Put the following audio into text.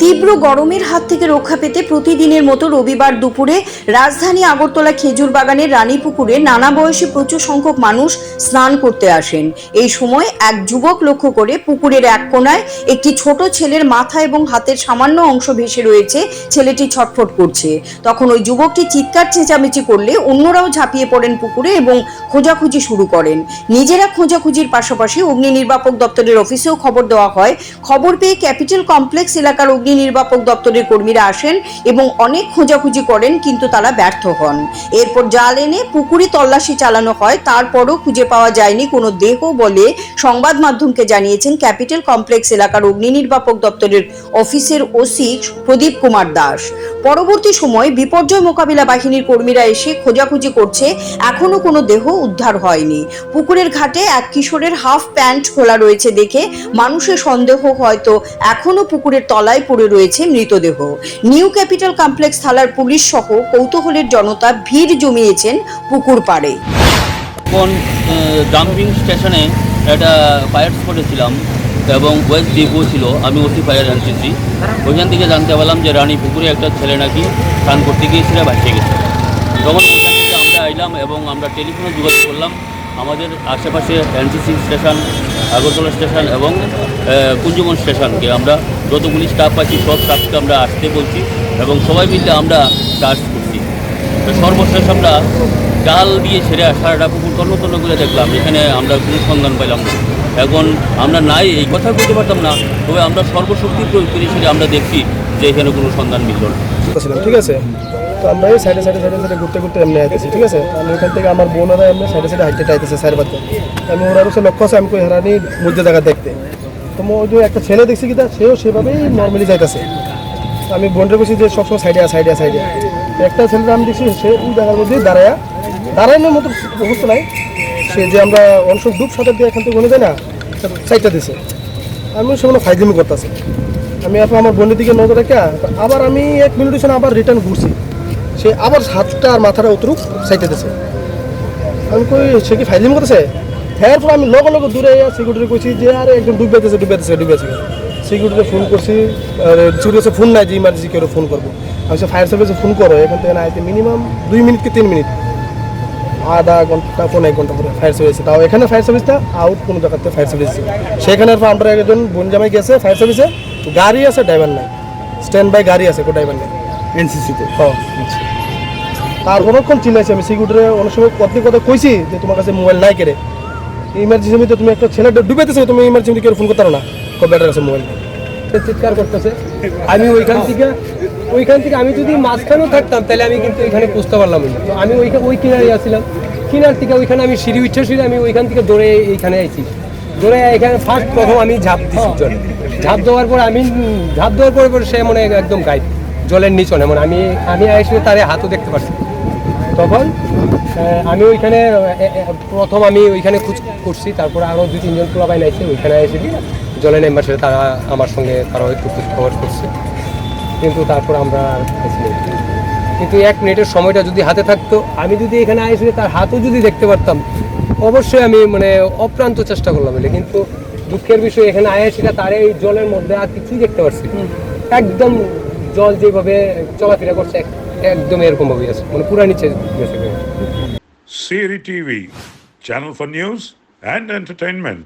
তীব্র গরমের হাত থেকে রক্ষা পেতে প্রতিদিনের মতো রবিবার দুপুরে রাজধানী আগরতলা খেজুর বাগানের রানীপুকুরে নানা বয়সী প্রচুর সংখ্যক মানুষ স্নান করতে আসেন। এই সময় এক যুবক লক্ষ্য করে পুকুরের এক কোণায় একটি ছোট ছেলের মাথা এবং হাতের সামান্য অংশ ভেসে রয়েছে। ছেলেটি ছটফট করছে। তখন ওই যুবকটি চিৎকার চেঁচামেচি করলে অন্যরাও ঝাঁপিয়ে পড়েন পুকুরে এবং খোঁজাখুঁজি শুরু করেন। নিজেরা খোঁজাখুঁজির পাশাপাশি অগ্নি নির্বাপক দপ্তরের অফিসেও খবর দেওয়া হয়। খবর পেয়ে ক্যাপিটাল কমপ্লেক্স এলাকার অগ্নি নির্বাপক দপ্তরের কর্মীরা আসেন এবং অনেক খোঁজাখুঁজি করেন, কিন্তু তারা ব্যর্থ হন। এরপর জাল এনে পুকুরে তল্লাশি চালানো হয়, তারপরও খুঁজে পাওয়া যায়নি কোনো দেহ বলে সংবাদ মাধ্যমকে জানিয়েছেন ক্যাপিটাল কমপ্লেক্স এলাকার অগ্নি নির্বাপক দপ্তরের অফিসের ওসি প্রদীপ কুমার দাস। পরবর্তী সময় বিপর্যয় মোকাবিলা বাহিনীর কর্মীরা এসে খোঁজাখুঁজি করছে, এখনো কোনো দেহ উদ্ধার হয়নি। পুকুরের ঘাটে এক কিশোরের হাফ প্যান্ট খোলা রয়েছে দেখে মানুষের সন্দেহ হয়তো এখনো পুকুরের তলায় পড়ে রয়েছে মৃতদেহ। নিউ ক্যাপিটাল কমপ্লেক্স থানার পুলিশ সহ কৌতূহলের জনতা ভিড় জমিয়েছেন পুকুর পাড়ে। ডাম্পিং স্টেশনে একটা ফায়ার স্পটে ছিলাম এবং ওয়েস্ট ডিপো ছিল, আমি ওসি ফায়ার এনসিসি। ওইখান থেকে জানতে পারলাম যে রানী পুকুরে একটা ছেলে নাকি স্নান করতে গিয়েছিল, ভাসিয়ে গেছে। তখন ওইখান থেকে আমরা আইলাম এবং আমরা টেলিফোনে যোগাযোগ করলাম আমাদের আশেপাশে এনসিসি স্টেশন, আগরতলা স্টেশন এবং কুঞ্জবন স্টেশনকে। আমরা যতগুলি স্টাফ আছি সব স্টাফকে আমরা আসতে বলছি এবং সবাই মিলে আমরা সার্চ করছি। সর্বশেষ আমরা জাল দিয়ে ছেড়ে সারাটা পুকুর তন্ন করে দেখলাম, এখানে আমরা কোনো সন্ধান পাইলাম না। এখন আমরা নাই এই কথা বলতে পারতাম না, তবে আমরা সর্বশক্তি প্রয়োগ করে সেটা আমরা দেখছি যে এখানে কোনো সন্ধান মিলল না। ঠিক আছে, তো আমরা এই সাইডে ঘুরতে এমনি আইতেছি। ঠিক আছে, আমি ওখান থেকে আমার বোনেরা এমনি সাইডে হাইটে আইতেছে স্যার বাচ্চা। আমি ওরা হচ্ছে লক্ষ্য আছে আমি কই হারানি মধ্যে জায়গা দেখতে। তো ওই যে একটা ছেলে দেখছি কি সেও সেভাবেই নর্মালি যাইতেছে। আমি বোনটা বলছি যে সবসময় সাইডে একটা ছেলেটা আমি দেখছি সে ওই জায়গার মধ্যে দাঁড়ানোর মতো অবস্থা নাই। সে যে আমরা অংশ ডুব সাঁতার দিয়ে এখান থেকে বলে যায় না, সাইডটা দিছে। আমি সেগুলো ফাইজলিমি করতেছি। আমি এখন আমার বোনের দিকে নজর রেখে আবার আমি 1 মিনিটের জন্য আবার রিটার্ন ঘুরছি। সে আবার হাতটা আর মাথাটা অতরুক সাইডে দিছে। আমি কই সে কি ফাইজলিমি করতেছে? এরপর আমি লগে দূরে সিকিউরিটি কইছি যে আরে একজন ডুবেছে। সিকিউরিটিতে ফোন করছি, সিকিউরিটি ফোন নাই যে ইমার্জেন্সি কেউ ফোন করবো। আমি সে ফায়ার সার্ভিসে ফোন করো, এখান থেকে না আইতে মিনিমাম 2 মিনিট কি 3 মিনিট, আধা ঘন্টা 1 ঘন্টা পরে ফায়ার সার্ভিসে। তাও এখানে ফায়ার সার্ভিসটা আউট কোনো জায়গাতে ফায়ার সার্ভিস। সেখানে আমরা একজন বোন জামাই গেছে ফায়ার সার্ভিসে, গাড়ি আছে ড্রাইভার নাই, স্ট্যান্ড বাই গাড়ি আছে, কোনো ড্রাইভার নেই এনসিসিতে। তার অনেকক্ষণ চিনাইছি আমি সিকিউরিটি, অনেক সময় কথা কইছি যে তোমার কাছে মোবাইল নাই কেড়ে, ইমার্জেন্সিতে তুমি একটা ছেলে ডুবেতেছে, তুমি ইমার্জেন্সি কেউ ফোন করতে পারো না, ব্যাটার কাছে মোবাইল চিৎকার করতেছে। আমি ওইখান থেকে আমি যদি মাঝখানেও থাকতাম তাহলে আমি কিন্তু এখানে পুষতে পারলাম না। তো আমি ওই কিনারে আসছিলাম, কিনার থেকে ওইখানে আমি সিঁড়ি উঠে আমি ওইখান থেকে দৌড়ে এইখানে আইছি। দৌড়ে এখানে প্রথম আমি ঝাঁপ দিচ্ছি জল। ঝাঁপ দেওয়ার পর সে মনে একদম গাইড জলের নিচনে, মানে আমি আসলে তার হাতও দেখতে পাচ্ছি। তখন আমি ওইখানে প্রথম ওইখানে খোঁজ করছি, তারপরে আরও 2-3 জন পোলাপাই নাইছে ওইখানে এসে জলে নেমবার সাথে তারা আমার সঙ্গে তারা একটু খবর করছে, কিন্তু তারপর আমরা কিন্তু 1 মিনিটের সময়টা যদি হাতে থাকতো, আমি যদি এখানে এসে তার হাতও যদি দেখতে পারতাম, অবশ্যই আমি মানে অপ্রান্ত চেষ্টা করলাম। কিন্তু দুঃখের বিষয় এখানে সেটা তার এই জলের মধ্যে আর কিছুই দেখতে পাচ্ছি। একদম জল যেভাবে চলাফেরা করছে একদম এরকম ভাবে আছে, মানে পুরা নিচে গেছে। Siri TV, channel for news and entertainment.